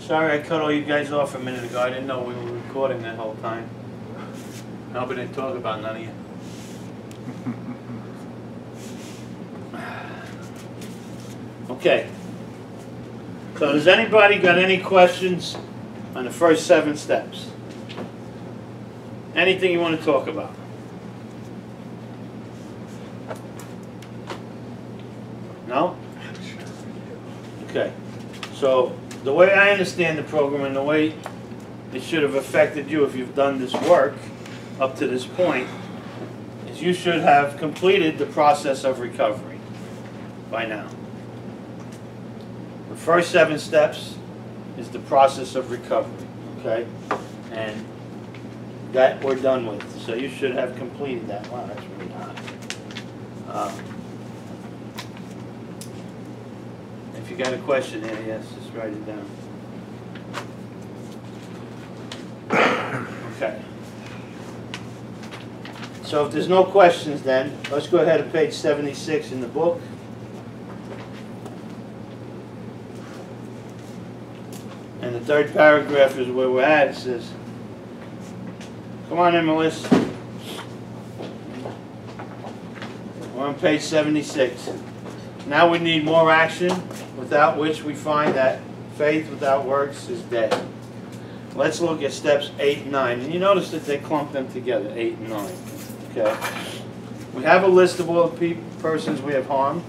Sorry I cut all you guys off a minute ago. I didn't know we were recording that whole time. I hope I didn't talk about none of you. Okay. So does anybody got any questions on the first 7 steps? Anything you want to talk about? No? Okay. So the way I understand the program and the way it should have affected you if you've done this work up to this point is you should have completed the process of recovery by now. The first 7 steps is the process of recovery, okay? And that we're done with. So you should have completed that. Wow, that's really hot. If you got a question there, yes, just write it down. Okay. So if there's no questions then, let's go ahead to page 76 in the book. And the 3rd paragraph is where we're at. It says, come on in, Melissa. We're on page 76. Now we need more action, without which we find that faith without works is dead. Let's look at steps 8 and 9. And you notice that they clump them together, 8 and 9. Okay. We have a list of all the persons we have harmed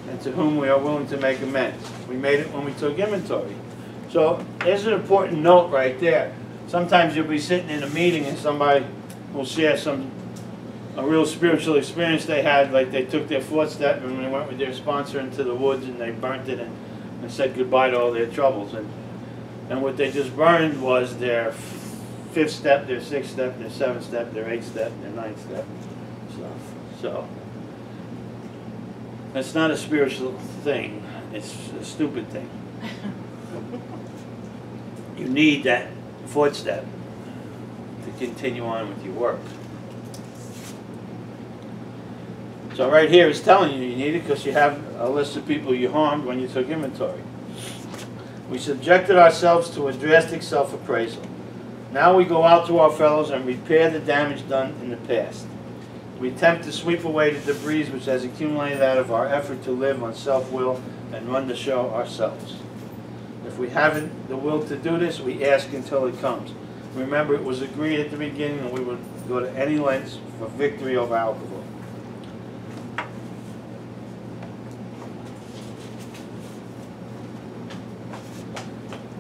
and to whom we are willing to make amends. We made it when we took inventory. So there's an important note right there. Sometimes you'll be sitting in a meeting and somebody will share a real spiritual experience they had, like they took their 4th step and they went with their sponsor into the woods and they burnt it and said goodbye to all their troubles. And what they just burned was their 5th step, their 6th step, their 7th step, their 8th step, their 9th step. So that's not a spiritual thing. It's a stupid thing. You need that 4th step to continue on with your work. So right here it's telling you you need it because you have a list of people you harmed when you took inventory. We subjected ourselves to a drastic self-appraisal. Now we go out to our fellows and repair the damage done in the past. We attempt to sweep away the debris which has accumulated out of our effort to live on self-will and run the show ourselves. If we haven't the will to do this, we ask until it comes. Remember, it was agreed at the beginning that we would go to any lengths for victory over alcohol.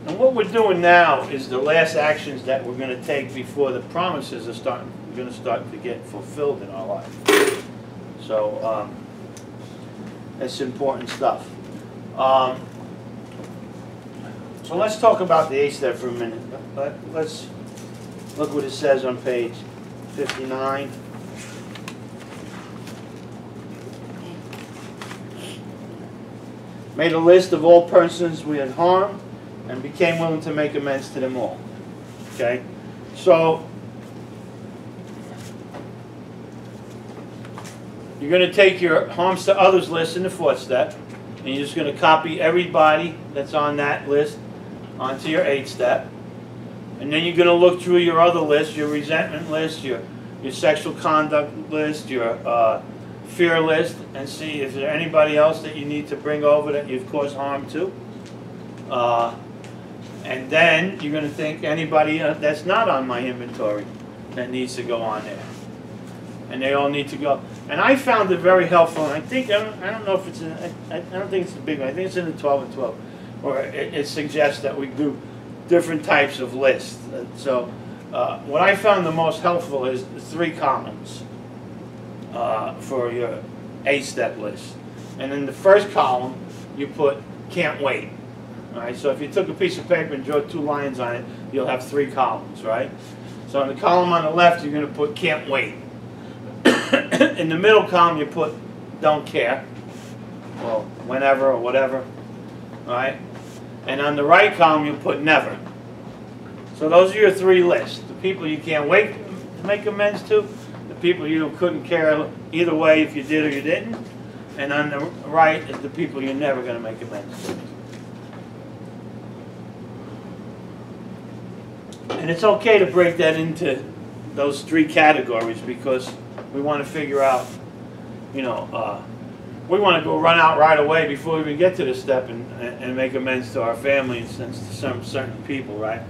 And what we're doing now is the last actions that we're going to take before the promises are going to start to get fulfilled in our life. So that's important stuff. So let's talk about the 8th step for a minute. Let's look what it says on page 59. Made a list of all persons we had harmed and became willing to make amends to them all. Okay? So you're going to take your harms to others list in the 4th step, and you're just going to copy everybody that's on that list onto your 8th step. And then you're going to look through your other list, your resentment list, your sexual conduct list, your fear list, and see if there's anybody else that you need to bring over that you've caused harm to. And then you're going to think anybody that's not on my inventory that needs to go on there. And they all need to go. And I found it very helpful. And I don't know if it's I don't think it's the big one. I think it's in the 12 and 12, where it suggests that we do different types of lists. So what I found the most helpful is the 3 columns for your 8th step list. And in the first column, you put can't wait. All right, so if you took a piece of paper and drew 2 lines on it, you'll have 3 columns, right? So in the column on the left, you're going to put can't wait. In the middle column, you put don't care, well, whenever or whatever, all right? And on the right column, you put never. So those are your 3 lists. The people you can't wait to make amends to, the people you couldn't care either way if you did or you didn't, and on the right is the people you're never going to make amends to. And it's okay to break that into those three categories because we want to figure out, you know, we want to go run out right away before we even get to this step and make amends to our family and to some certain people, right?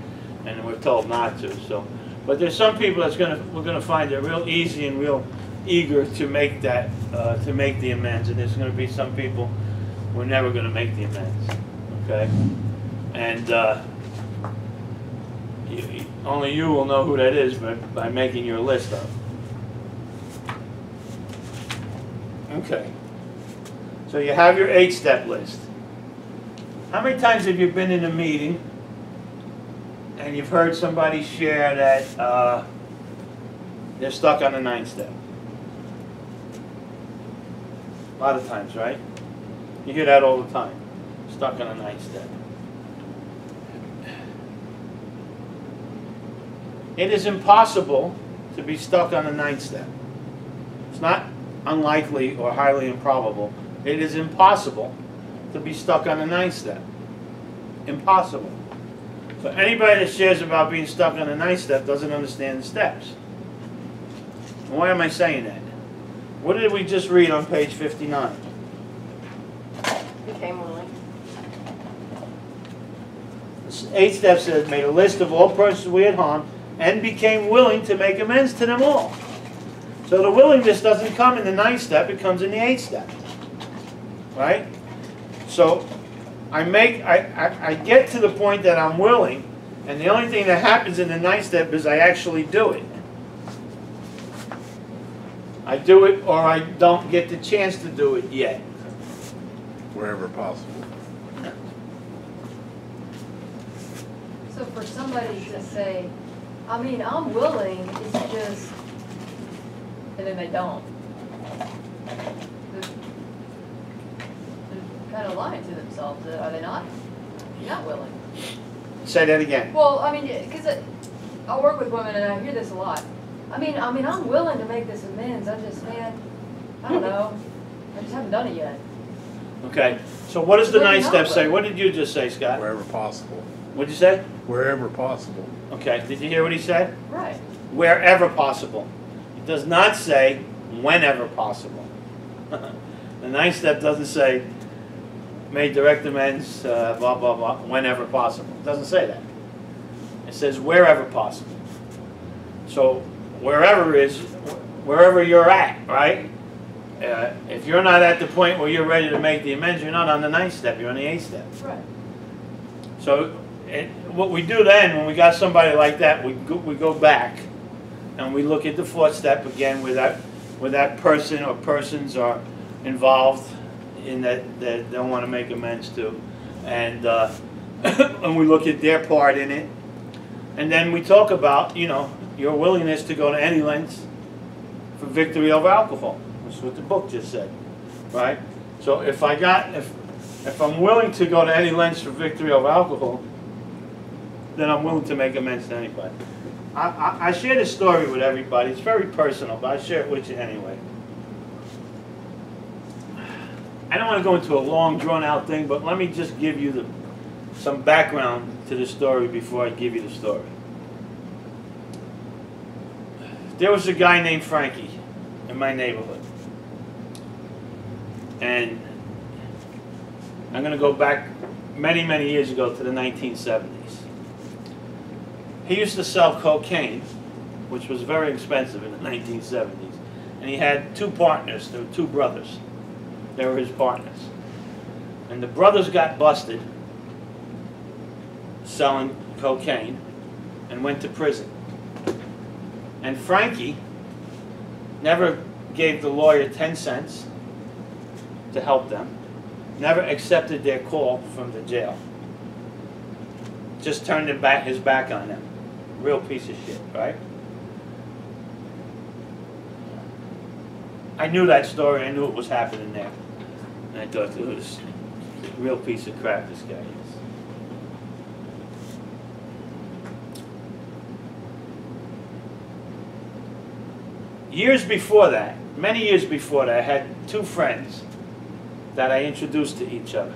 And we're told not to. So, but there's some people we're gonna find it real easy and real eager to make that to make the amends, and there's going to be some people we're never going to make the amends. Okay, and only you will know who that is by making your list up. Okay. So you have your 8-step list. How many times have you been in a meeting and you've heard somebody share that they're stuck on the 9th step? A lot of times, right? You hear that all the time. Stuck on the 9th step. It is impossible to be stuck on the 9th step. It's not unlikely or highly improbable. It is impossible to be stuck on the 9th step. Impossible. So anybody that shares about being stuck on the 9th step doesn't understand the steps. Why am I saying that? What did we just read on page 59? Became willing. The 8th step says, made a list of all persons we had harmed and became willing to make amends to them all. So the willingness doesn't come in the 9th step, it comes in the 8th step. Right? So I get to the point that I'm willing, and the only thing that happens in the 9th step is I actually do it. I do it or I don't get the chance to do it yet. Wherever possible. So for somebody to say, I mean, I'm willing, it's just, and then they don't. They're kind of lying to themselves, are they not? You're not willing. Say that again. Well, I mean, because I work with women and I hear this a lot. I mean, I'm willing to make this amends. I just, man, I don't know. I just haven't done it yet. Okay. So what does the 9th step say? What did you just say, Scott? Wherever possible. What did you say? Wherever possible. Okay. Did you hear what he said? Right. Wherever possible. It does not say whenever possible. The 9th step doesn't say made direct amends, blah, blah, blah, whenever possible. It doesn't say that. It says wherever possible. So wherever is wherever you're at, right? If you're not at the point where you're ready to make the amends, you're not on the 9th step, you're on the 8th step. Right. So what we do then, when we got somebody like that, we go back and we look at the 4th step again where that person or persons are involved in that they don't want to make amends to. And, and we look at their part in it. And then we talk about, you know, your willingness to go to any lengths for victory over alcohol. That's what the book just said, right? So if I'm willing to go to any lengths for victory over alcohol, then I'm willing to make amends to anybody. I share this story with everybody. It's very personal, but I share it with you anyway. I don't want to go into a long, drawn-out thing, but let me just give you some background to the story before I give you the story. There was a guy named Frankie in my neighborhood. And I'm going to go back many, many years ago to the 1970s. He used to sell cocaine, which was very expensive in the 1970s. And he had 2 partners. There were 2 brothers. They were his partners. And the brothers got busted selling cocaine and went to prison. And Frankie never gave the lawyer 10 cents to help them, never accepted their call from the jail, just turned his back on them. Real piece of shit, right? I knew that story, I knew it was happening there. And I thought, it was a real piece of crap this guy is. Years before that, many years before that, I had 2 friends that I introduced to each other.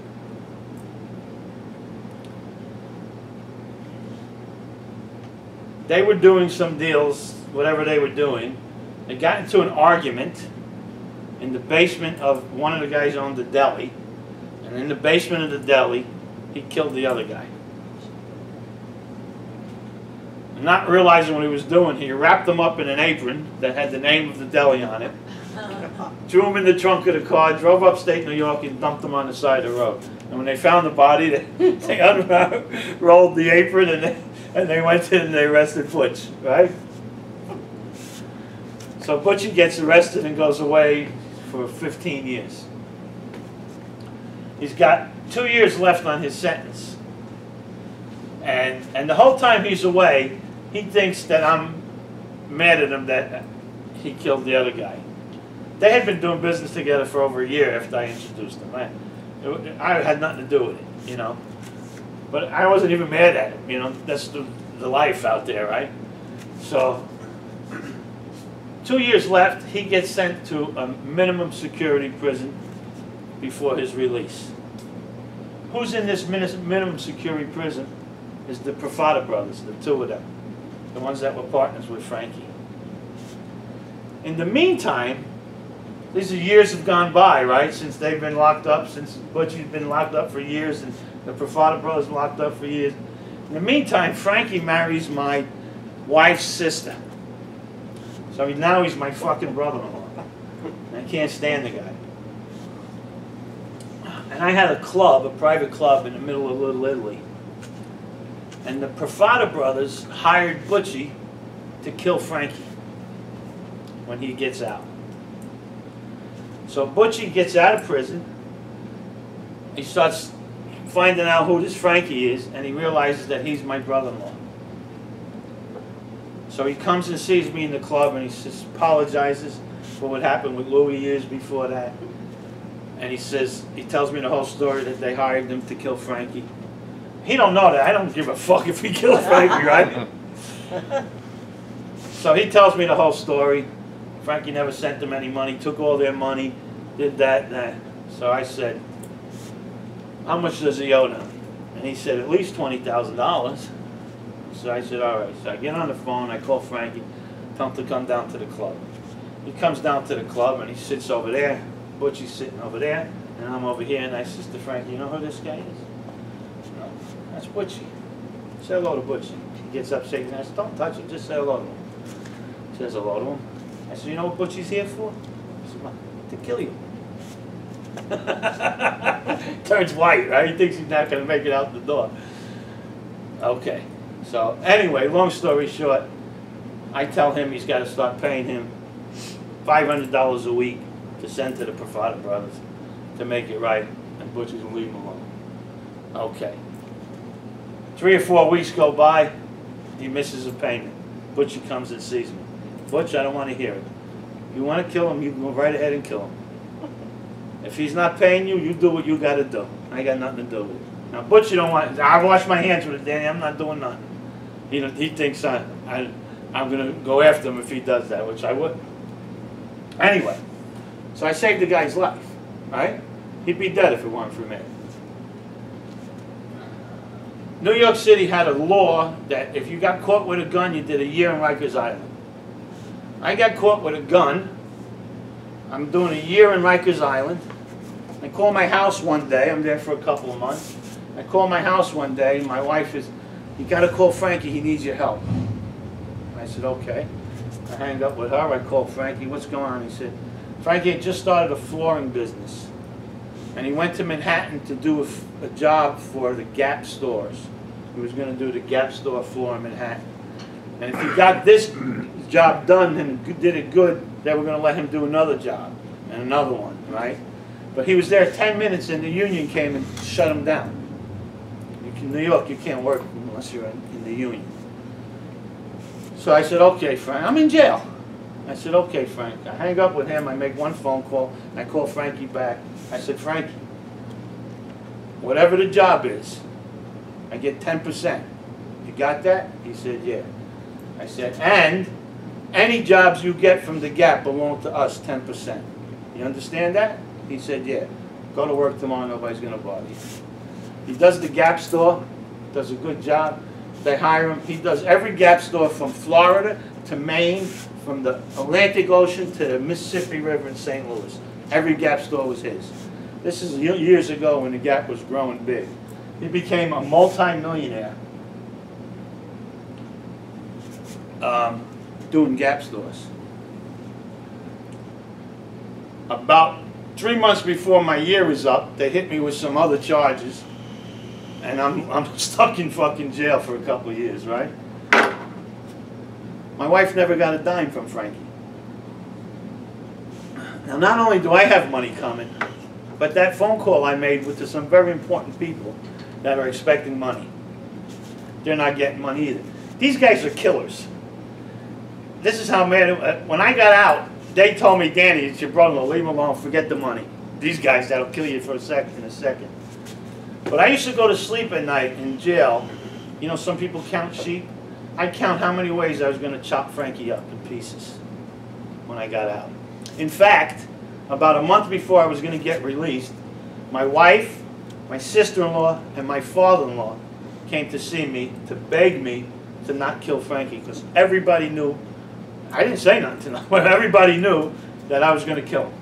They were doing some deals, whatever they were doing. They got into an argument in the basement of one of the guys who owned the deli. And in the basement of the deli, he killed the other guy. And not realizing what he was doing, he wrapped him up in an apron that had the name of the deli on it, threw him in the trunk of the car, drove upstate New York, and dumped him on the side of the road. And when they found the body, they unrolled the apron and they went in and they arrested Butch, right? So Butchie gets arrested and goes away for 15 years. He's got 2 years left on his sentence. And the whole time he's away, he thinks that I'm mad at him that he killed the other guy. They had been doing business together for over a year after I introduced him. I had nothing to do with it, you know. But I wasn't even mad at him, you know. That's the life out there, right? So, 2 years left, he gets sent to a minimum security prison before his release. Who's in this minimum security prison is the Profada brothers, the two of them. The ones that were partners with Frankie. In the meantime, these years have gone by, right? Since they've been locked up, since Butchie's been locked up for years, and the Profada brothers locked up for years. In the meantime, Frankie marries my wife's sister. So now he's my fucking brother-in-law. I can't stand the guy. And I had a club, a private club in the middle of Little Italy. And the Profada brothers hired Butchie to kill Frankie when he gets out. So Butchie gets out of prison. He starts finding out who this Frankie is, and he realizes that he's my brother-in-law. So he comes and sees me in the club, and he just apologizes for what happened with Louis years before that. And he says, he tells me the whole story that they hired him to kill Frankie. He don't know that. I don't give a fuck if he killed Frankie, right? So he tells me the whole story. Frankie never sent them any money, took all their money, did that. So I said, how much does he owe them? And he said, at least $20,000. So I said, all right. So I get on the phone, I call Frankie, tell him to come down to the club. He comes down to the club and he sits over there. Butchie's sitting over there, and I'm over here, and I says to Frankie, you know who this guy is? No, that's Butchie. Say hello to Butchie. He gets up, shaking hands. Don't touch him, just say hello to him. Says hello to him. I said, you know what Butchie's here for? He said, to kill you. Turns white, right? He thinks he's not going to make it out the door. Okay. So, anyway, long story short, I tell him he's got to start paying him $500 a week to send to the Profada brothers to make it right, and Butchie's will leave him alone. Okay. 3 or 4 weeks go by, he misses a payment. Butchie comes and sees me. Butch, I don't want to hear it. You want to kill him, you can go right ahead and kill him. If he's not paying you, you do what you got to do. I got nothing to do with it. Now, Butch, you don't want. I wash my hands with it, Danny. I'm not doing nothing. He thinks I'm going to go after him if he does that, which I would. Anyway, so I saved the guy's life, right? He'd be dead if it weren't for me. New York City had a law that if you got caught with a gun, you did a year in Rikers Island. I got caught with a gun. I'm doing a year in Rikers Island. I call my house one day. I'm there for a couple of months. I call my house one day. My wife is, you got to call Frankie. He needs your help. I said, okay. I hang up with her. I call Frankie. What's going on? He said, Frankie had just started a flooring business. And he went to Manhattan to do a job for the Gap stores. He was going to do the Gap store floor in Manhattan. And if he got this job done and did it good, they were going to let him do another job and another one, right? But he was there 10 minutes and the union came and shut him down. In New York, you can't work unless you're in the union. So I said, okay, Frank, I'm in jail. I said, okay, Frank. I hang up with him. I make one phone call. I call Frankie back. I said, Frankie, whatever the job is, I get 10%. You got that? He said, yeah. I said, and any jobs you get from the Gap belong to us 10%. You understand that? He said, yeah. Go to work tomorrow. Nobody's going to bother you. He does the Gap store, does a good job. They hire him. He does every Gap store from Florida to Maine, from the Atlantic Ocean to the Mississippi River in St. Louis. Every Gap store was his. This is years ago when the Gap was growing big. He became a multi-millionaire doing Gap stores. About 3 months before my year was up, they hit me with some other charges, and I'm stuck in fucking jail for a couple of years, right? My wife never got a dime from Frankie. Now, not only do I have money coming, but that phone call I made with some very important people that are expecting money, they're not getting money either. These guys are killers. This is how mad, when I got out, they told me, Danny, it's your brother-in-law, leave him alone, forget the money. These guys, that'll kill you for a second. But I used to go to sleep at night in jail. You know, some people count sheep. I'd count how many ways I was going to chop Frankie up in pieces when I got out. In fact, about a month before I was going to get released, my wife, my sister-in-law, and my father-in-law came to see me to beg me to not kill Frankie, because everybody knew, I didn't say nothing to them, but everybody knew that I was going to kill him.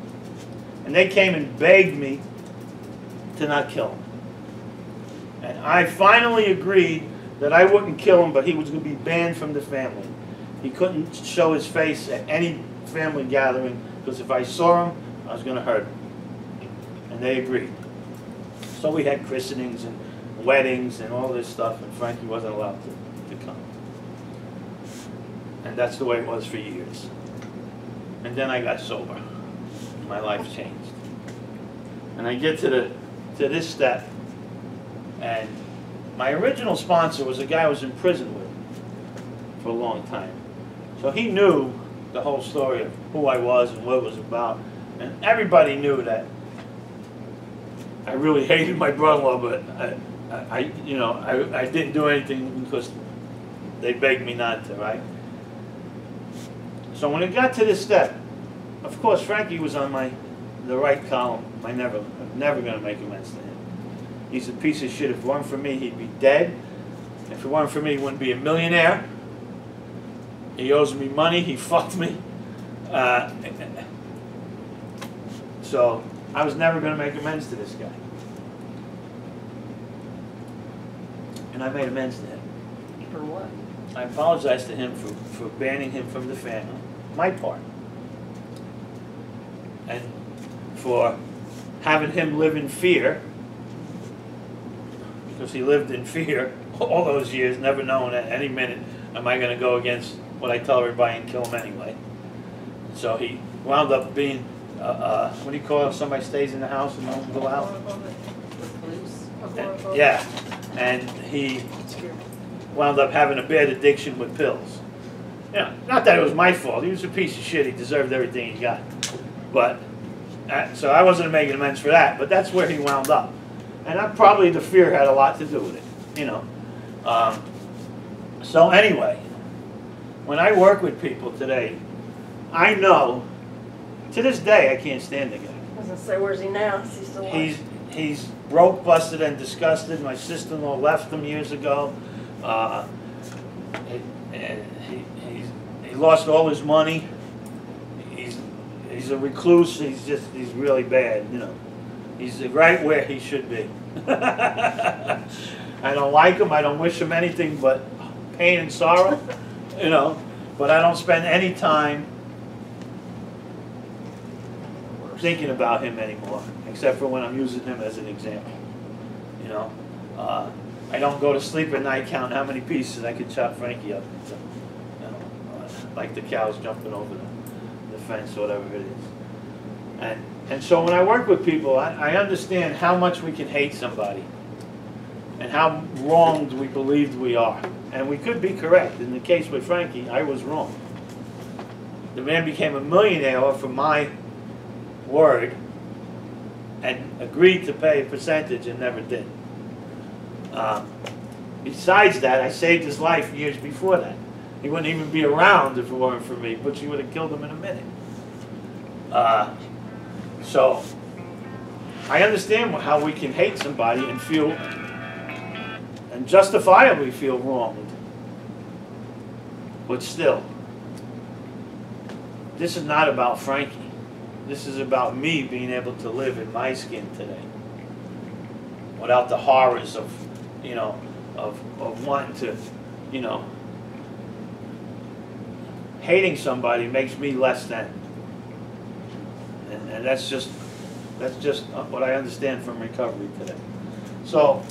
And they came and begged me to not kill him. And I finally agreed that I wouldn't kill him, but he was going to be banned from the family. He couldn't show his face at any family gathering, because if I saw him, I was going to hurt him. And they agreed. So we had christenings and weddings and all this stuff, and Frankie wasn't allowed to come. And that's the way it was for years. And then I got sober. My life changed. And I get to this step, and my original sponsor was a guy I was in prison with for a long time. So he knew the whole story of who I was and what it was about. And everybody knew that I really hated my brother-in-law, but I didn't do anything because they begged me not to, right? So when it got to this step, of course Frankie was on the right column. I'm never going to make amends to him. He's a piece of shit. If it weren't for me, he'd be dead. If it weren't for me, he wouldn't be a millionaire. He owes me money. He fucked me. So I was never going to make amends to this guy. And I made amends to him. For what? I apologized to him for banning him from the family, my part. And for having him live in fear, because he lived in fear all those years, never knowing at any minute am I going to go against what I tell everybody and kill him anyway. So he wound up being, what do you call it, if somebody stays in the house and won't go out? Yeah, and he wound up having a bad addiction with pills. Yeah, not that it was my fault. He was a piece of shit. He deserved everything he got. But, so I wasn't making amends for that, but that's where he wound up. And probably the fear had a lot to do with it, you know. So anyway, when I work with people today, I know, to this day, I can't stand the guy. I was going to say, where's he now? Is he still alive? He's broke, busted, and disgusted. My sister-in-law left him years ago. He lost all his money. He's a recluse. He's really bad, you know. He's right where he should be. I don't like him. I don't wish him anything but pain and sorrow, you know. But I don't spend any time thinking about him anymore, except for when I'm using him as an example. You know, I don't go to sleep at night counting how many pieces I could chop Frankie up into, you know, like the cows jumping over the fence or whatever it is. And so when I work with people, I understand how much we can hate somebody and how wronged we believed we are. And we could be correct. In the case with Frankie, I was wrong. The man became a millionaire for my word and agreed to pay a percentage and never did. Besides that, I saved his life years before that. He wouldn't even be around if it weren't for me, but you would have killed him in a minute. So I understand how we can hate somebody and justifiably feel wronged. But still, this is not about Frankie. This is about me being able to live in my skin today, without the horrors of, you know, of wanting to, you know, hating somebody makes me less than. And that's just what I understand from recovery today. So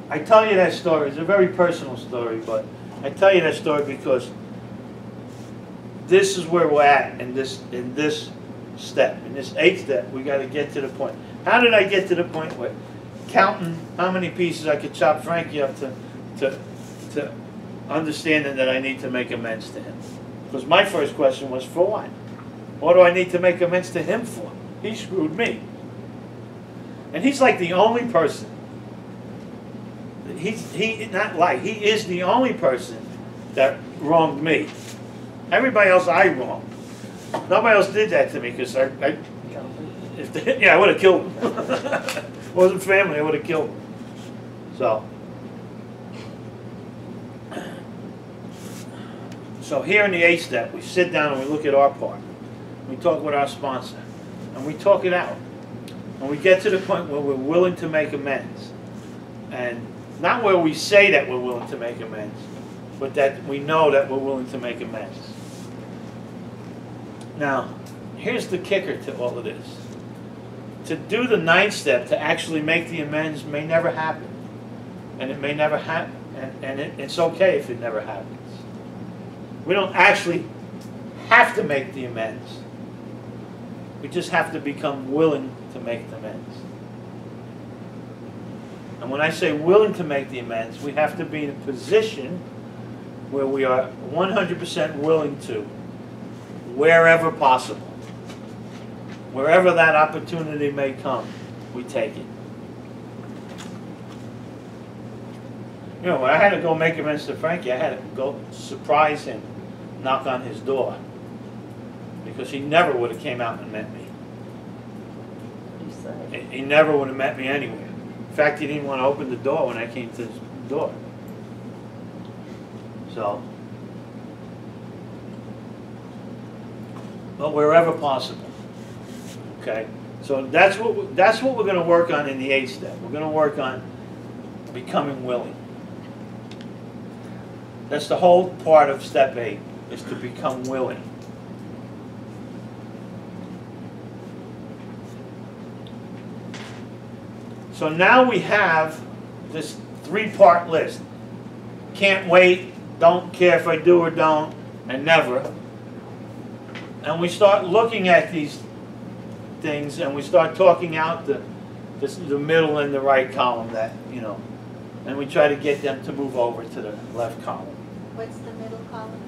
I tell you that story. It's a very personal story, but I tell you that story because this is where we're at in this step, in this 8th step. We got to get to the point. How did I get to the point where counting how many pieces I could chop Frankie up to understanding that I need to make amends to him? Because my first question was, for what? What do I need to make amends to him for? He screwed me. And he's like the only person. He is the only person that wronged me. Everybody else I wronged. Nobody else did that to me because I would have killed him. If it wasn't family, I would have killed him. So here in the 8th step, we sit down and we look at our part. We talk with our sponsor, and we talk it out. And we get to the point where we're willing to make amends. And not where we say that we're willing to make amends, but that we know that we're willing to make amends. Now, here's the kicker to all of this. To do the 9th step, to actually make the amends, may never happen. And it may never happen. And it's okay if it never happens. We don't actually have to make the amends. We just have to become willing to make the amends. And when I say willing to make the amends, we have to be in a position where we are 100% willing to, wherever possible. Wherever that opportunity may come, we take it. You know, when I had to go make amends to Frankie, I had to go surprise him, knock on his door, because he never would have came out and met me. He never would have met me anywhere. In fact, he didn't want to open the door when I came to his door. So, but wherever possible. Okay, so that's what we're going to work on in the 8th step. We're going to work on becoming willing. That's the whole part of step 8, is to become willing. So now we have this 3-part list. Can't wait, don't care if I do or don't, and never. And we start looking at these things and we start talking out the middle and the right column, that, you know, and we try to get them to move over to the left column. What's the middle column?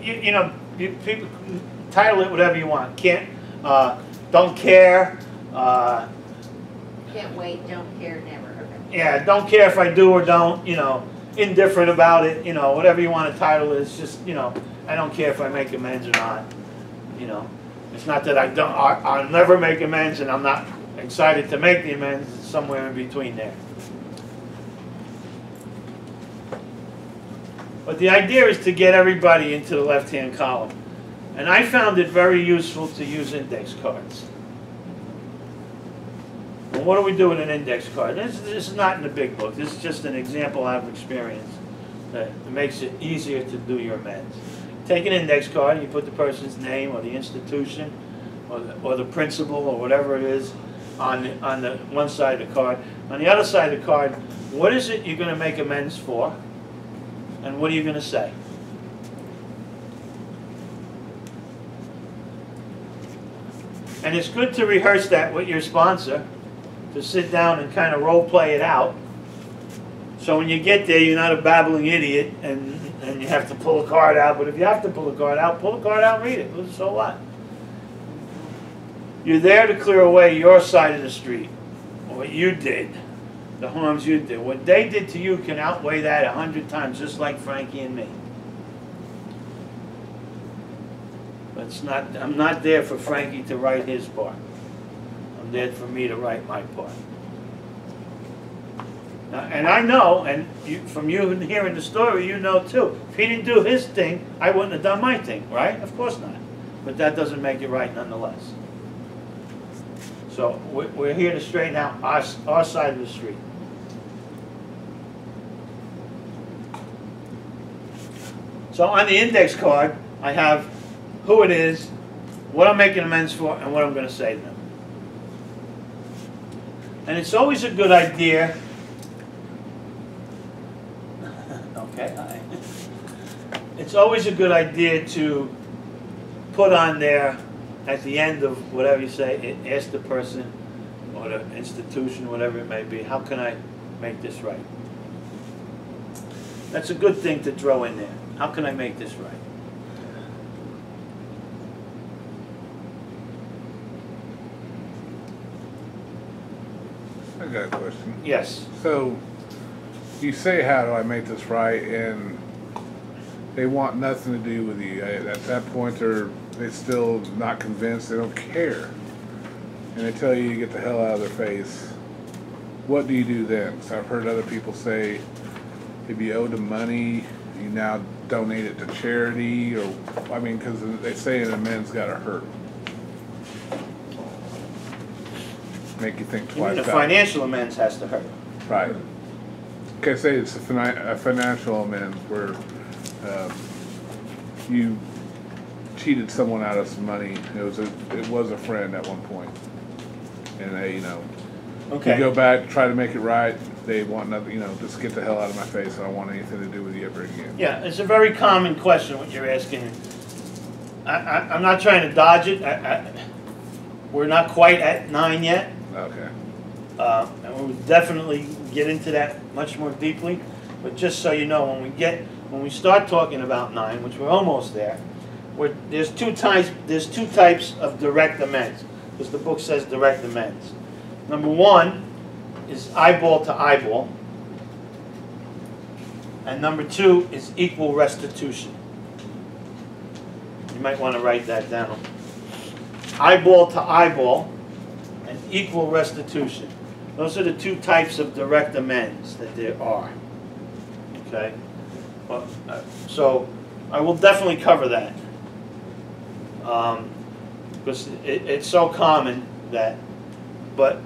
You know, people title it whatever you want. Can't, don't care. Can't wait, don't care, never. Okay. Yeah, don't care if I do or don't, you know, indifferent about it, you know, whatever you want to title it. It's just, you know, I don't care if I make amends or not, you know. It's not that I'll never make amends and I'm not excited to make the amends. It's somewhere in between there. But the idea is to get everybody into the left-hand column. And I found it very useful to use index cards. Well, what do we do with an index card? This is not in the big book. This is just an example out of experience that makes it easier to do your amends. Take an index card and you put the person's name or the institution or the principal or whatever it is on the one side of the card. On the other side of the card, what is it you're going to make amends for? And what are you going to say? And it's good to rehearse that with your sponsor, to sit down and kind of role play it out. So when you get there, you're not a babbling idiot and you have to pull a card out. But if you have to pull a card out and read it. So what? You're there to clear away your side of the street, what you did, the harms you did. What they did to you can outweigh that 100 times, just like Frankie and me. But it's not, I'm not there for Frankie to write his part. I'm there for me to write my part. And I know, and from you hearing the story, you know too. If he didn't do his thing, I wouldn't have done my thing, right? Of course not. But that doesn't make it right nonetheless. So we're here to straighten out our side of the street. So on the index card, I have who it is, what I'm making amends for, and what I'm going to say to them. And it's always a good idea. Okay, it's always a good idea to put on there at the end of whatever you say, ask the person or the institution, whatever it may be, how can I make this right? That's a good thing to throw in there. How can I make this right? I got a question. Yes. So, you say, how do I make this right? And they want nothing to do with you. At that point, they're still not convinced. They don't care. And they tell you to get the hell out of their face. What do you do then? So I've heard other people say, if you owe them money, you now donate it to charity, or, I mean, because they say an amends got to hurt. Make you think twice. The financial amends has to hurt. Right. Okay, say it's a financial amends where you cheated someone out of some money. It was a friend at one point, and they, you go back, try to make it right. They want nothing, just get the hell out of my face. I don't want anything to do with you ever again. Yeah, it's a very common question what you're asking. I'm not trying to dodge it. We're not quite at 9 yet. Okay. And we'll definitely get into that much more deeply. But just so you know, when we start talking about 9, which we're almost there, there's two types of direct amends, because the book says direct amends. Number 1 is eyeball to eyeball, and number 2 is equal restitution. You might want to write that down. Eyeball to eyeball and equal restitution. Those are the 2 types of direct amends that there are. Okay? Well, so I will definitely cover that. Because it's so common that, but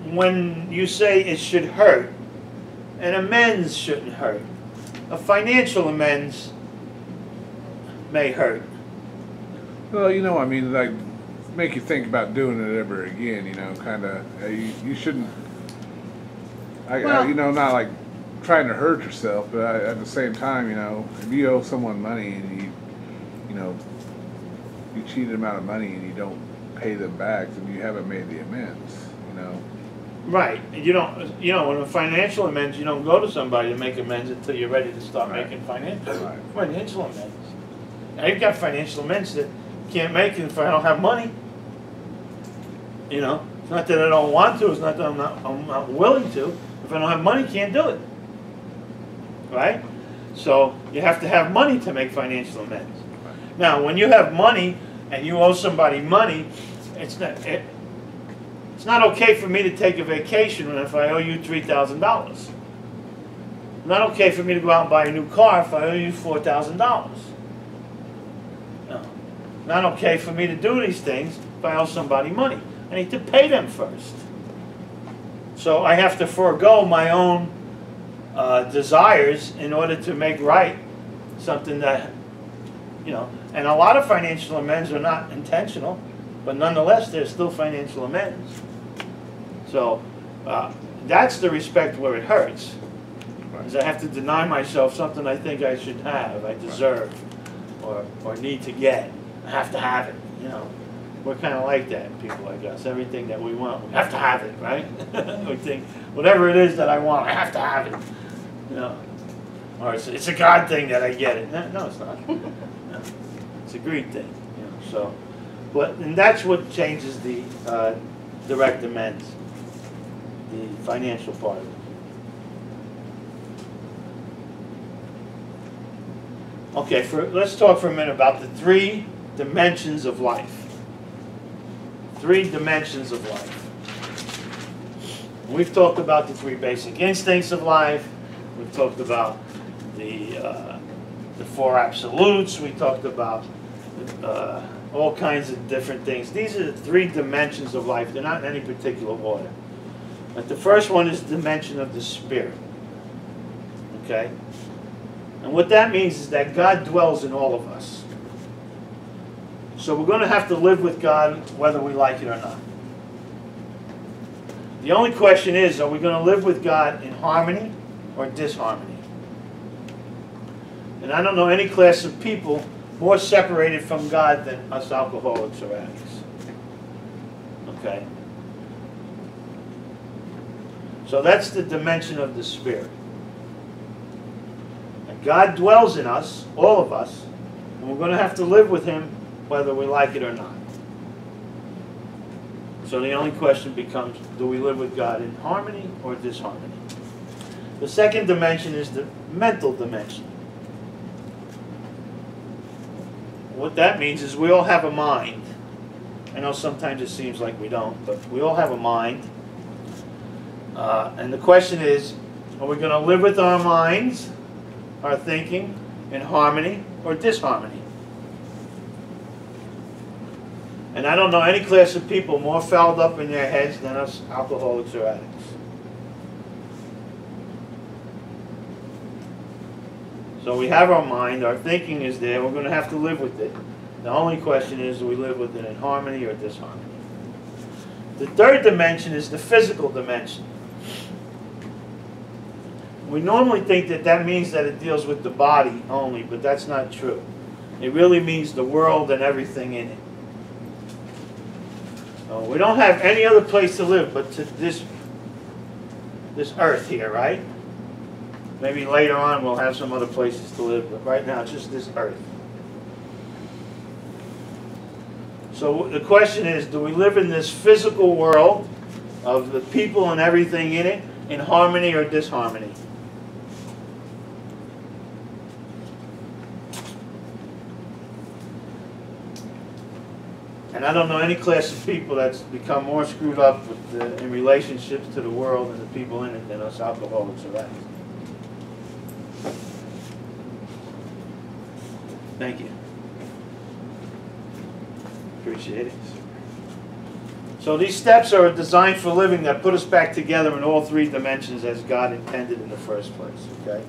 when you say it should hurt, an amends shouldn't hurt. A financial amends may hurt. Well, I mean, like, make you think about doing it ever again, kind of, you shouldn't, not like trying to hurt yourself, but at the same time, if you owe someone money and you cheated them out of money and you don't pay them back, then you haven't made the amends, Right. You don't, when a financial amends, you don't go to somebody to make amends until you're ready to start making financial amends. Now, you've got financial amends that you can't make if I don't have money. It's not that I don't want to, it's not that I'm not willing to. If I don't have money, can't do it. Right? So you have to have money to make financial amends. Now, when you have money and you owe somebody money, it's not okay for me to take a vacation if I owe you $3,000. It's not okay for me to go out and buy a new car if I owe you $4,000. No. Not okay for me to do these things if I owe somebody money. I need to pay them first. So I have to forego my own desires in order to make right something that, and a lot of financial amends are not intentional, but nonetheless, they're still financial amends. So that's the respect where it hurts, is I have to deny myself something I think I should have, I deserve, or need to get. I have to have it, We're kind of like that, people, I guess. Everything that we want, we have to have it, right? We think, whatever it is that I want, I have to have it. Or it's a God thing that I get it. No, it's not. No. It's a greed thing. So, and that's what changes the direct amends, the financial part of it. Okay, let's talk for a minute about the 3 dimensions of life. 3 dimensions of life. We've talked about the 3 basic instincts of life. We've talked about the 4 absolutes. We talked about all kinds of different things. These are the 3 dimensions of life. They're not in any particular order. But the first one is the dimension of the spirit. Okay? And what that means is that God dwells in all of us. So we're going to have to live with God whether we like it or not. The only question is, are we going to live with God in harmony or disharmony? And I don't know any class of people more separated from God than us alcoholics or addicts. Okay? So that's the dimension of the spirit. And God dwells in us, all of us, and we're going to have to live with Him whether we like it or not. So the only question becomes, do we live with God in harmony or disharmony? The second dimension is the mental dimension. What that means is we all have a mind. I know sometimes it seems like we don't, but we all have a mind. And the question is, are we going to live with our minds, our thinking, in harmony or disharmony? And I don't know any class of people more fouled up in their heads than us alcoholics or addicts. So we have our mind, our thinking is there, we're going to have to live with it. The only question is, do we live with it in harmony or disharmony? The third dimension is the physical dimension. We normally think that that means that it deals with the body only, but that's not true. It really means the world and everything in it. We don't have any other place to live but to this earth here, right? Maybe later on we'll have some other places to live, but right now it's just this earth. So the question is, do we live in this physical world of the people and everything in it in harmony or disharmony? And I don't know any class of people that's become more screwed up with in relationships to the world and the people in it than us alcoholics or addicts. Thank you. Appreciate it. So these steps are designed for living that put us back together in all 3 dimensions as God intended in the first place. Okay?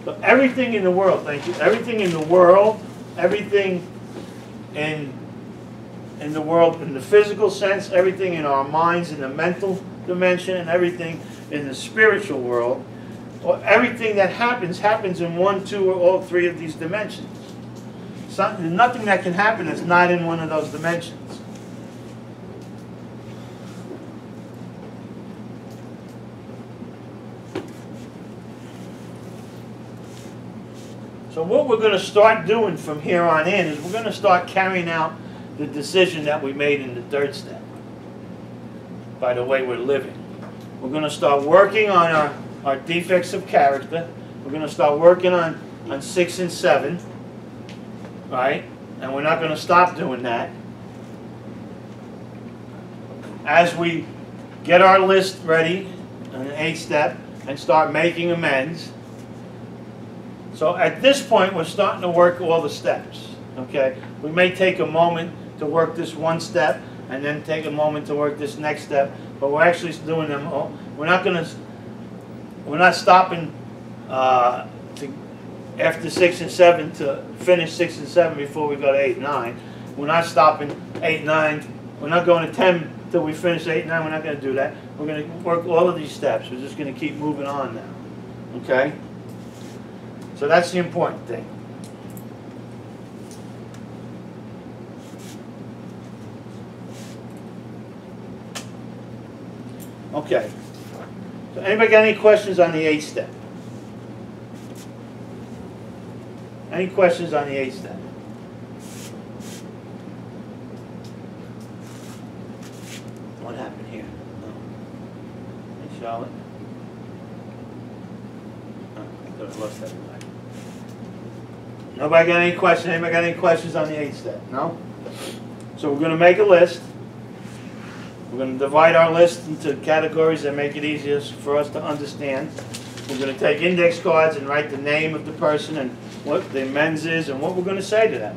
So everything in the world, thank you, everything in the world, everything in the world in the physical sense, everything in our minds in the mental dimension, and everything in the spiritual world, or everything that happens in 1, 2, or all 3 of these dimensions. There's nothing that can happen that's not in one of those dimensions. So what we're going to start doing from here on in is we're going to start carrying out the decision that we made in the 3rd step by the way we're living. We're going to start working on our defects of character. We're going to start working on 6 and 7, right? And we're not going to stop doing that. As we get our list ready on the 8th step and start making amends. So at this point, we're starting to work all the steps, okay? We may take a moment to work this one step and then take a moment to work this next step, but we're actually doing them all. We're not stopping after 6 and 7 to finish 6 and 7 before we go to 8 and 9. We're not stopping 8 and 9. We're not going to 10 till we finish 8 and 9. We're not going to do that. We're going to work all of these steps. We're just going to keep moving on now, okay? So that's the important thing. Okay. So anybody got any questions on the 8th step? Any questions on the 8th step? What happened here? No. Hey, Charlotte? Oh, I thought I lost everybody. Nobody got any questions? Anybody got any questions on the 8th step? No? So we're going to make a list. We're going to divide our list into categories that make it easier for us to understand. We're going to take index cards and write the name of the person and what the amends is and what we're going to say to them.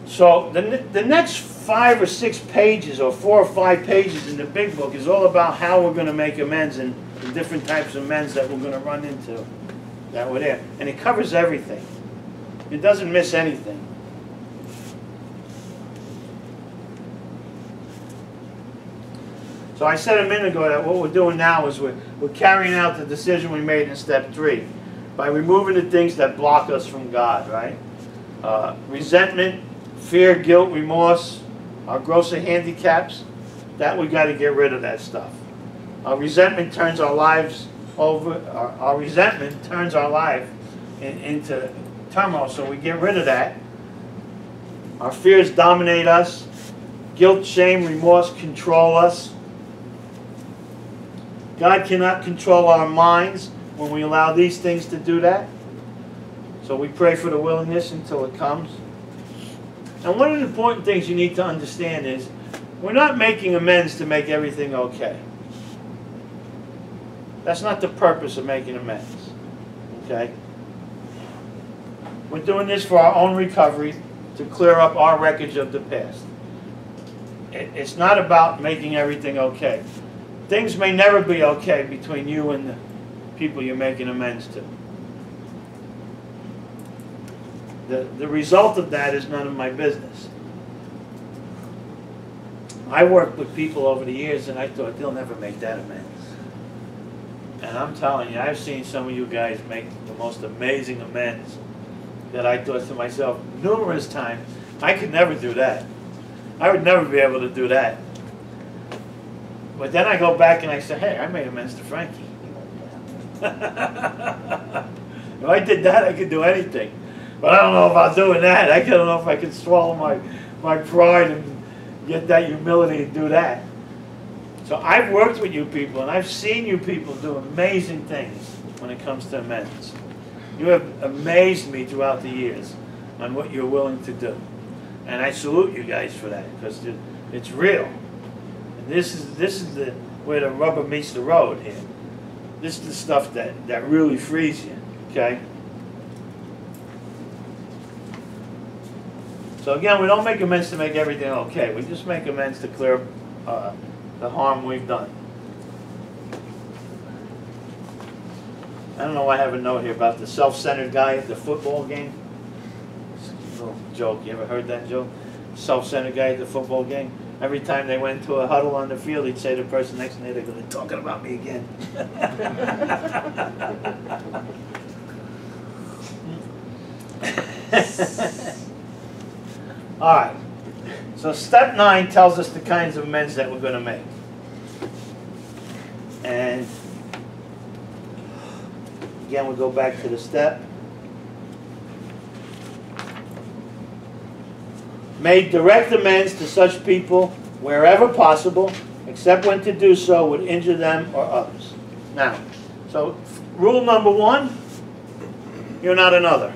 So the next 5 or 6 pages or 4 or 5 pages in the big book is all about how we're going to make amends and the different types of amends that we're going to run into that were there. And it covers everything. It doesn't miss anything. So I said a minute ago that what we're doing now is we're carrying out the decision we made in step 3 by removing the things that block us from God, right? Resentment, fear, guilt, remorse, our grosser handicaps, that we got to get rid of that stuff. Our resentment turns our lives over, our resentment turns our life into turmoil, so we get rid of that. Our fears dominate us. Guilt, shame, remorse control us. God cannot control our minds when we allow these things to do that. So we pray for the willingness until it comes. And one of the important things you need to understand is we're not making amends to make everything okay. That's not the purpose of making amends. Okay? We're doing this for our own recovery to clear up our wreckage of the past. It's not about making everything okay. Things may never be okay between you and the people you're making amends to. The result of that is none of my business. I worked with people over the years and I thought they'll never make that amends. And I'm telling you, I've seen some of you guys make the most amazing amends that I thought to myself numerous times, I could never do that. I would never be able to do that. But then I go back and I say, hey, I made amends to Frankie. If I did that, I could do anything. But I don't know about doing that. I don't know if I can swallow my pride and get that humility and do that. So I've worked with you people, and I've seen you people do amazing things when it comes to amends. You have amazed me throughout the years on what you're willing to do. And I salute you guys for that, because it's real. And this is where the rubber meets the road here. This is the stuff that really frees you, okay? So again, we don't make amends to make everything okay. We just make amends to clear up the harm we've done. I don't know why I have a note here about the self-centered guy at the football game. It's a little joke. You ever heard that joke? Self-centered guy at the football game. Every time they went to a huddle on the field, he'd say to the person next to me, they're going to talking about me again. All right. So step 9 tells us the kinds of amends that we're going to make. And again, we'll go back to the step. Made direct amends to such people wherever possible, except when to do so would injure them or others. Now, so rule number 1, you're not another.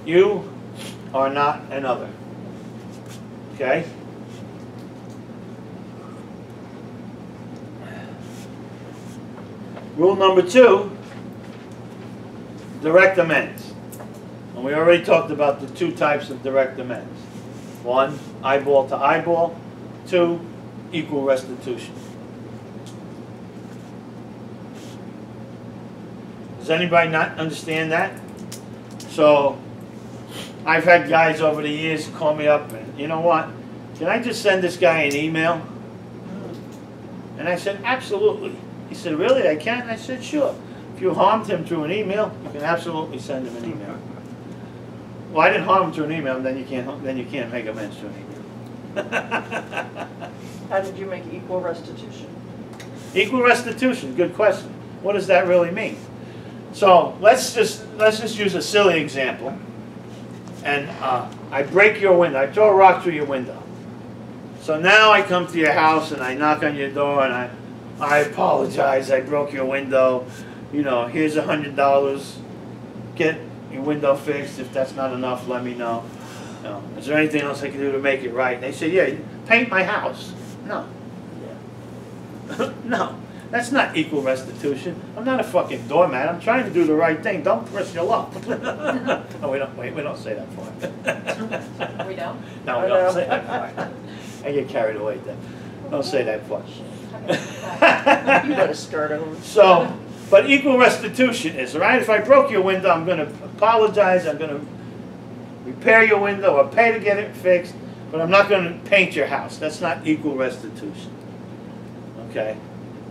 You are not another. Okay? Rule number 2, direct amends. And we already talked about the 2 types of direct amends. 1, eyeball to eyeball. 2, equal restitution. Does anybody not understand that? So, I've had guys over the years call me up and, you know what, can I just send this guy an email? And I said, absolutely. He said, really, I can? I said, sure. If you harmed him through an email, you can absolutely send him an email. Well, I didn't harm him through an email, and then you can't make amends through an email. How did you make equal restitution? Equal restitution, good question. What does that really mean? So let's just use a silly example. And I break your window. I throw a rock through your window. So now I come to your house and I knock on your door and I apologize. I broke your window. You know, here's $100. Get your window fixed. If that's not enough, let me know. know, is there anything else I can do to make it right? And they say, yeah, paint my house. No. No, that's not equal restitution. I'm not a fucking doormat. I'm trying to do the right thing. Don't press your luck. Oh, we don't say that part. We don't? No, we don't say that part. I get carried away then. Don't say that part. You got a skirt on. So, but equal restitution is, right? If I broke your window, I'm going to apologize. I'm going to repair your window or pay to get it fixed, but I'm not going to paint your house. That's not equal restitution. Okay?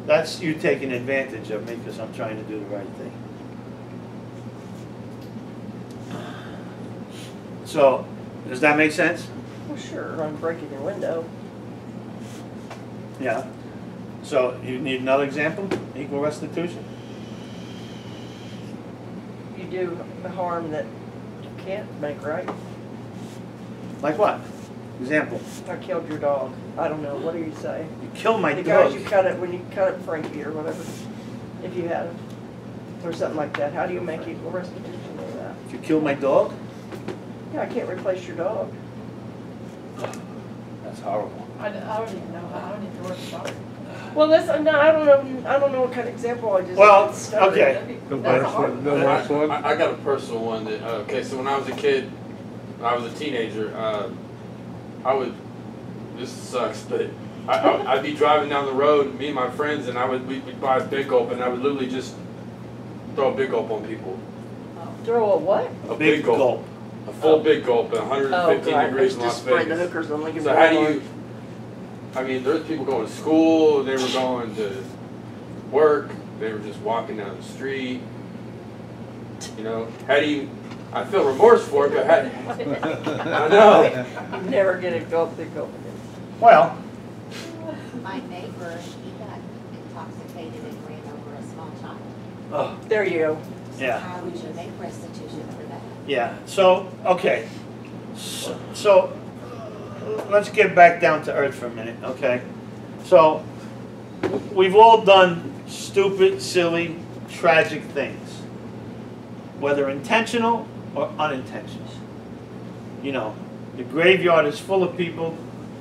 That's you taking advantage of me because I'm trying to do the right thing. So, does that make sense? Well, sure, I'm breaking your window. Yeah. So, you need another example? Equal restitution? You do the harm that you can't make right. Like what? Example. I killed your dog. I don't know, what do you say? You kill my The dog. guys you cut it, when you cut it Frankie or whatever, if you had it, or something like that, how do you make equal restitution of that? If you kill my dog? Yeah, I can't replace your dog. That's horrible. I don't even know, I don't even know what to talk. Well, that's, no, I don't know what kind of example I just. Well, started. okay. The That's a last hard one, the last one. I got a personal one that, okay, so when I was a kid, when I was a teenager, I would, this sucks, but I'd be driving down the road, me and my friends, and we'd buy a Big Gulp, and I would literally just throw a Big Gulp on people. Throw a what? A Big Gulp. A full Big Gulp at 115 degrees in Las Just spray the Vegas. hookers on Lincoln So how do Boulevard. you, I mean, there's people going to school, they were going to work, they were just walking down the street. You know, how do you, I feel remorse for it, but how, I know. You never get a Big Gulp again. Well, My neighbor, he got intoxicated and ran over a small child. oh, There you go. yeah. How would you make restitution for that? Yeah, so, okay. So, let's get back down to earth for a minute, okay? So, we've all done stupid, silly, tragic things, whether intentional or unintentional. You know, the graveyard is full of people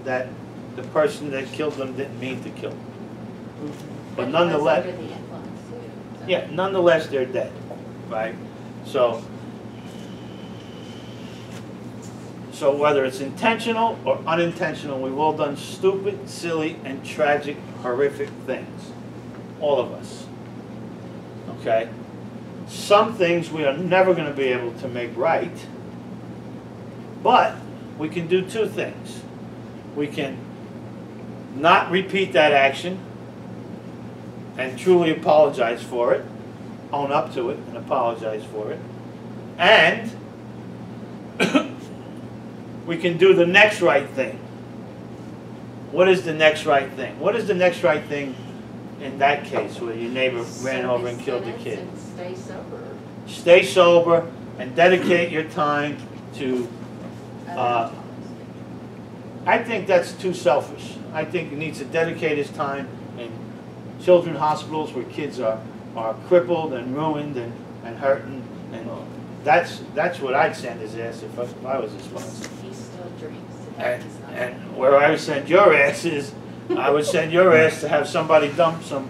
that the person that killed them didn't mean to kill them. But And he was nonetheless, under the influence too, so. yeah, nonetheless, they're dead, right? So whether it's intentional or unintentional, we've all done stupid, silly, and tragic, horrific things. All of us. Okay? Some things we are never going to be able to make right, but we can do two things. We can not repeat that action and truly apologize for it, own up to it and apologize for it, and we can do the next right thing. What is the next right thing? What is the next right thing in that case where your neighbor ran over and killed the kid? And stay sober. Stay sober and dedicate your time to, I think that's too selfish. I think he needs to dedicate his time in children's hospitals where kids are crippled and ruined and hurting. And that's what I'd send his ass if I was his sponsor. He still drinks. And where I would send your ass is, I would send your ass to have somebody dump some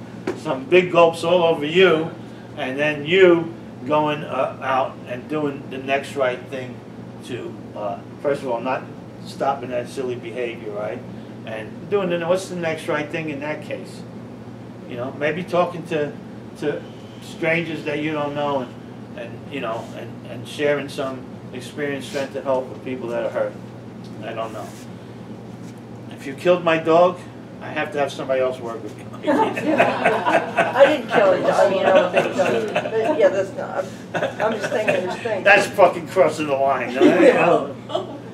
big gulps all over you, and then you going out and doing the next right thing to, first of all, not stopping that silly behavior, right? And doing what's the next right thing in that case? You know, maybe talking to strangers that you don't know and you know, and sharing some experience, strength, and hope with people that are hurt. I don't know. If you killed my dog, I have to have somebody else work with me. I didn't kill it, I mean, I'm a big dog. But yeah, that's not, I'm just thinking there's things. That's fucking crossing the line. You know?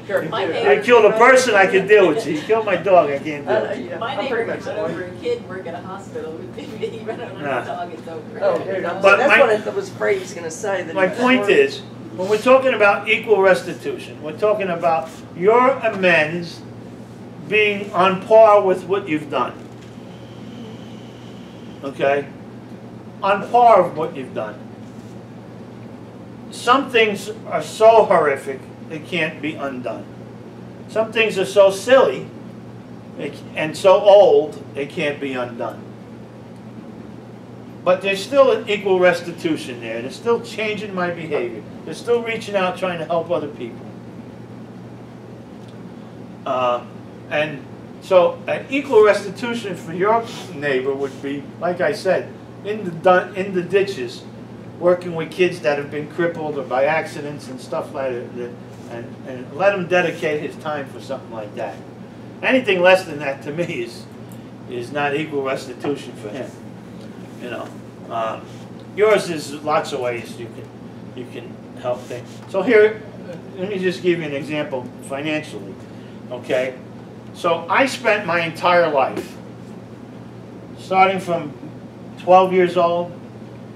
Sure, My do. neighbor- You killed a person, I can deal with you. You killed my dog, I can't do it. Yeah, My I'm neighbor pretty much ran that way. over a kid, work at a hospital, he ran over Nah. his dog, it's over. Oh, dude, But that's my- what I was afraid he was gonna say. That My he was point worried. is, when we're talking about equal restitution, we're talking about your amends being on par with what you've done. Okay? On par with what you've done. Some things are so horrific, they can't be undone. Some things are so silly and so old, they can't be undone. But there's still an equal restitution there. They're still changing my behavior. They're still reaching out, trying to help other people. And so an equal restitution for your neighbor would be, like I said, in the ditches, working with kids that have been crippled or by accidents and stuff like that, and let him dedicate his time for something like that. Anything less than that to me is not equal restitution for him. You know, yours is lots of ways you can help things. So here, let me just give you an example financially. Okay, so I spent my entire life, starting from 12 years old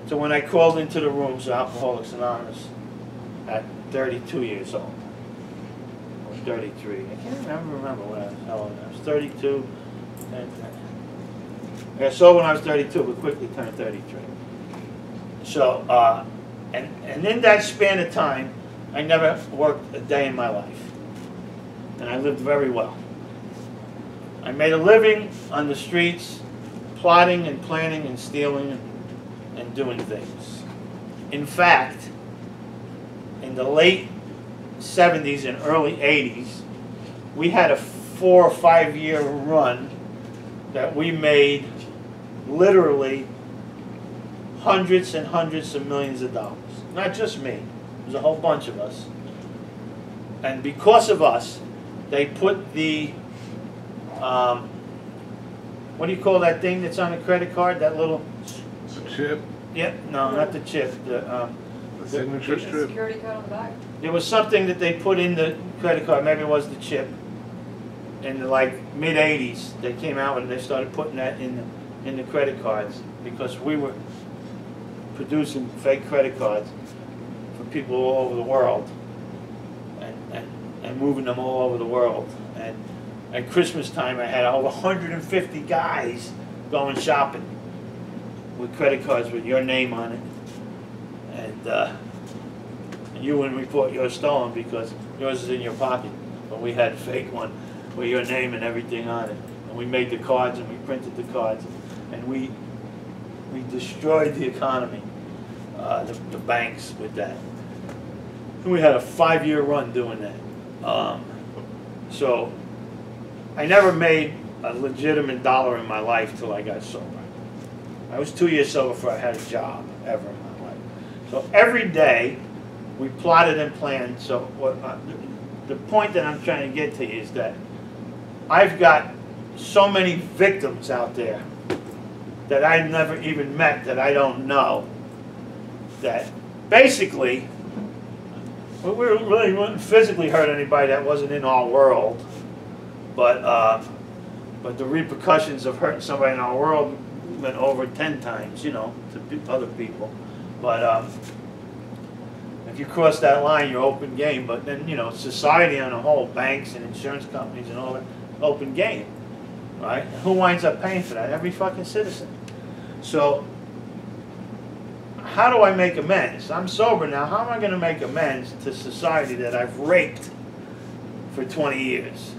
to when I crawled into the rooms of Alcoholics Anonymous at 32 years old. Or 33. I can't remember when I was 32. I saw when I was 32, but quickly turned 33. So, and in that span of time, I never worked a day in my life. And I lived very well. I made a living on the streets, plotting and planning and stealing and doing things. In fact, in the late 70s and early 80s, we had a 4 or 5 year run that we made literally hundreds and hundreds of millions of dollars. Not just me. There's a whole bunch of us. And because of us, they put the, what do you call that thing that's on a credit card? That little... The chip? Yeah, no, not the chip. The signature strip? Security code on the back? There was something that they put in the credit card. Maybe it was the chip. In the mid-'80s, they came out and they started putting that in the credit cards because we were producing fake credit cards for people all over the world and moving them all over the world. And at Christmas time, I had over 150 guys going shopping with credit cards with your name on it. And you wouldn't report yours stolen because yours is in your pocket. But we had a fake one with your name and everything on it. And we made the cards and we printed the cards. And we destroyed the economy, the banks with that. And we had a 5-year run doing that. So I never made a legitimate dollar in my life till I got sober. I was 2 years sober before I had a job ever in my life. So every day we plotted and planned. So what the point that I'm trying to get to is that I've got so many victims out there that I've never even met, that I don't know, that basically we really wouldn't physically hurt anybody that wasn't in our world, but the repercussions of hurting somebody in our world went over 10 times, you know, to other people. But if you cross that line, you're open game. But then, you know, society on the whole, banks and insurance companies and all that, open game, right? And who winds up paying for that? Every fucking citizen. So how do I make amends? I'm sober now. How am I going to make amends to society that I've raped for 20 years?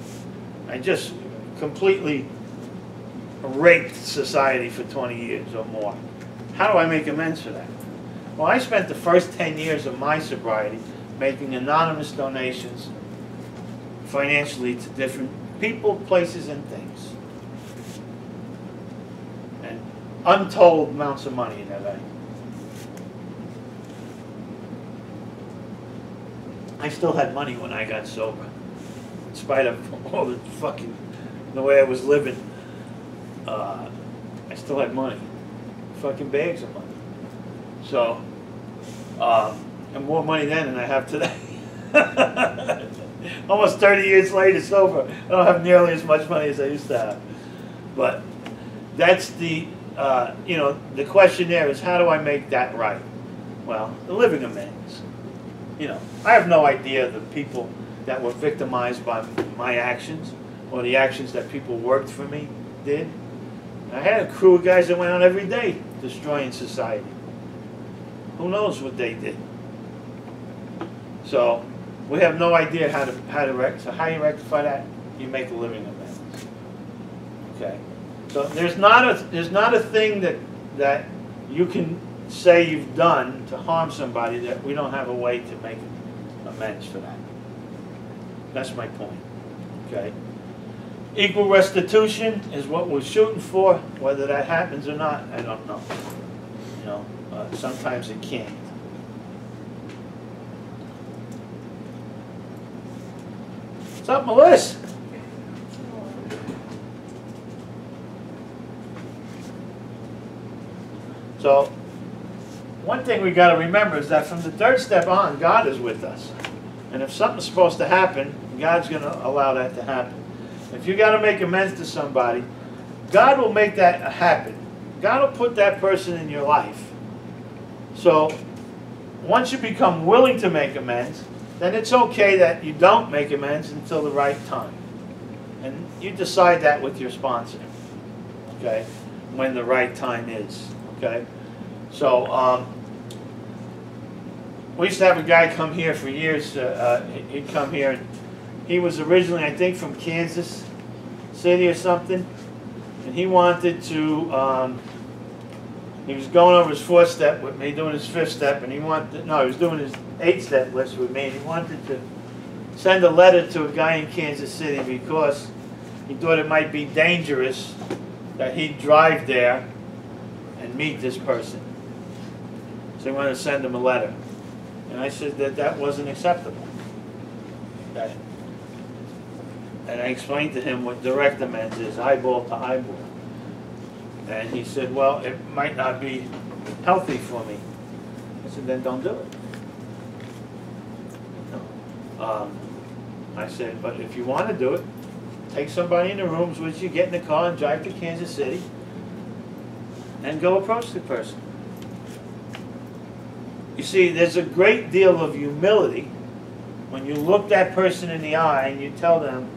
I just completely raped society for 20 years or more. How do I make amends for that? Well, I spent the first 10 years of my sobriety making anonymous donations financially to different people, places, and things. And untold amounts of money in that bank. I still had money when I got sober, in spite of all the the way I was living. I still had money, fucking bags of money. So, and more money then than I have today. Almost 30 years later, sober, I don't have nearly as much money as I used to have. But that's the, you know, the question there is, how do I make that right? Well, the living amends. You know, I have no idea the people that were victimized by my actions or the actions that people worked for me did. I had a crew of guys that went out every day destroying society. Who knows what they did? So we have no idea so how you rectify that? You make a living amends. Okay. So there's not a thing that you can say you've done to harm somebody that we don't have a way to make amends for that. That's my point. Okay. Equal restitution is what we're shooting for. Whether that happens or not, I don't know. You know, sometimes it can't. What's up, Melissa? So, one thing we got to remember is that from the third step on, God is with us. And if something's supposed to happen, God's going to allow that to happen. If you got to make amends to somebody, God will make that happen. God will put that person in your life. So, once you become willing to make amends, then it's okay that you don't make amends until the right time. And you decide that with your sponsor, okay, when the right time is, okay? So, we used to have a guy come here for years. He'd come here, and he was originally, I think, from Kansas City or something. And he wanted to, he was going over his 4th step with me, doing his 5th step, and he was doing his 8-step list with me, and he wanted to send a letter to a guy in Kansas City because he thought it might be dangerous that he'd drive there and meet this person. So he wanted to send him a letter. And I said that wasn't acceptable. And I explained to him what direct amends is, eyeball to eyeball. And he said, well, it might not be healthy for me. I said, then don't do it. I said, but if you want to do it, take somebody in the rooms with you, get in the car and drive to Kansas City and go approach the person. You see, there's a great deal of humility when you look that person in the eye and you tell them,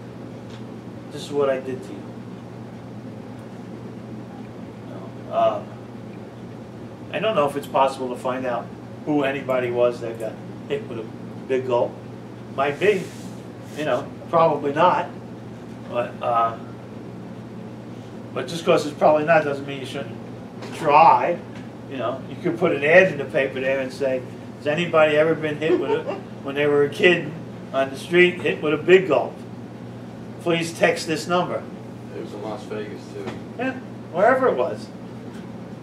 this is what I did to you. I don't know if it's possible to find out who anybody was that got hit with a big gulp. Might be, you know, probably not. But just because it's probably not doesn't mean you shouldn't try. You know, you could put an ad in the paper there and say, has anybody ever been hit with when they were a kid on the street, hit with a big gulp? Please text this number. It was in Las Vegas too. Yeah, wherever it was.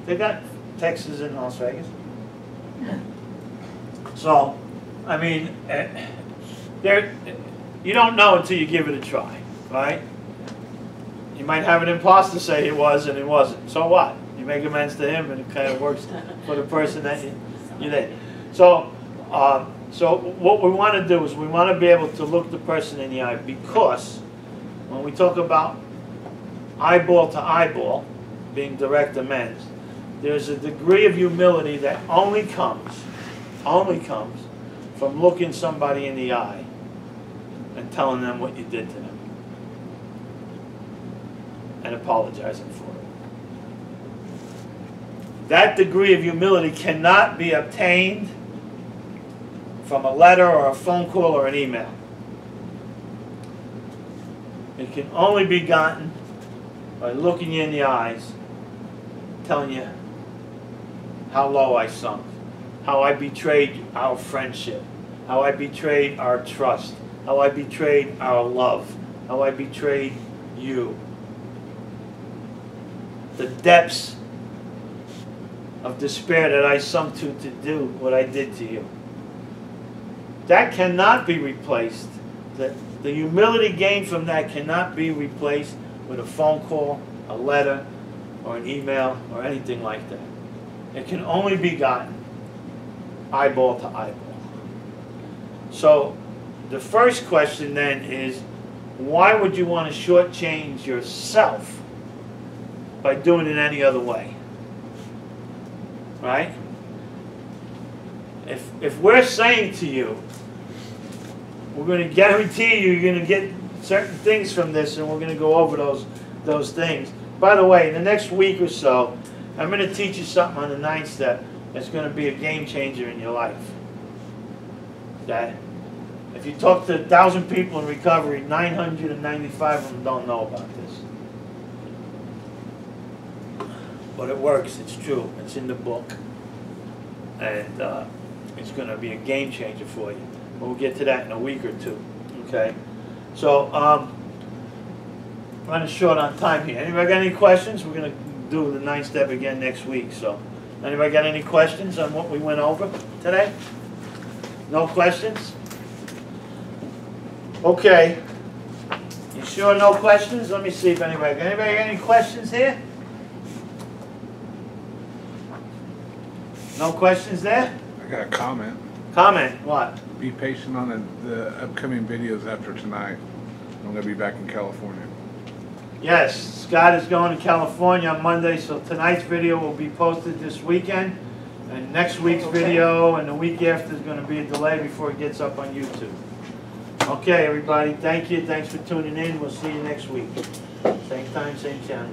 They got Texas in Las Vegas. So, I mean, you don't know until you give it a try, right? You might have an imposter say it was and it wasn't. So what? You make amends to him and it kind of works for the person that you did. So, so what we want to do is we want to be able to look the person in the eye, because when we talk about eyeball to eyeball, being direct amends, there's a degree of humility that only comes from looking somebody in the eye and telling them what you did to them and apologizing for it. That degree of humility cannot be obtained from a letter or a phone call or an email. It can only be gotten by looking you in the eyes, telling you how low I sunk, how I betrayed our friendship, how I betrayed our trust, how I betrayed our love, how I betrayed you. The depths of despair that I sunk to do what I did to you. That cannot be replaced. The humility gained from that cannot be replaced with a phone call, a letter, or an email, or anything like that. It can only be gotten eyeball to eyeball. So the first question then is, why would you want to shortchange yourself by doing it any other way? Right? If we're saying to you, we're going to guarantee you're going to get certain things from this, and we're going to go over those things. By the way, in the next week or so, I'm going to teach you something on the 9th step that's going to be a game changer in your life. That If you talk to 1,000 people in recovery, 995 of them don't know about this. But it works, it's true, it's in the book. And it's going to be a game changer for you. We'll get to that in a week or two, okay? So, running short on time here. Anybody got any questions? We're going to do the 9th step again next week, so. Anybody got any questions on what we went over today? No questions? Okay. You sure no questions? Let me see if anybody got any questions here? No questions there? I got a comment. Comment, what? Be patient on the upcoming videos after tonight. I'm gonna be back in California. Yes, Scott is going to California on Monday, so tonight's video will be posted this weekend. And next week's video and the week after is going to be a delay before it gets up on YouTube. Okay, everybody, thank you. Thanks for tuning in. We'll see you next week. Same time, same channel.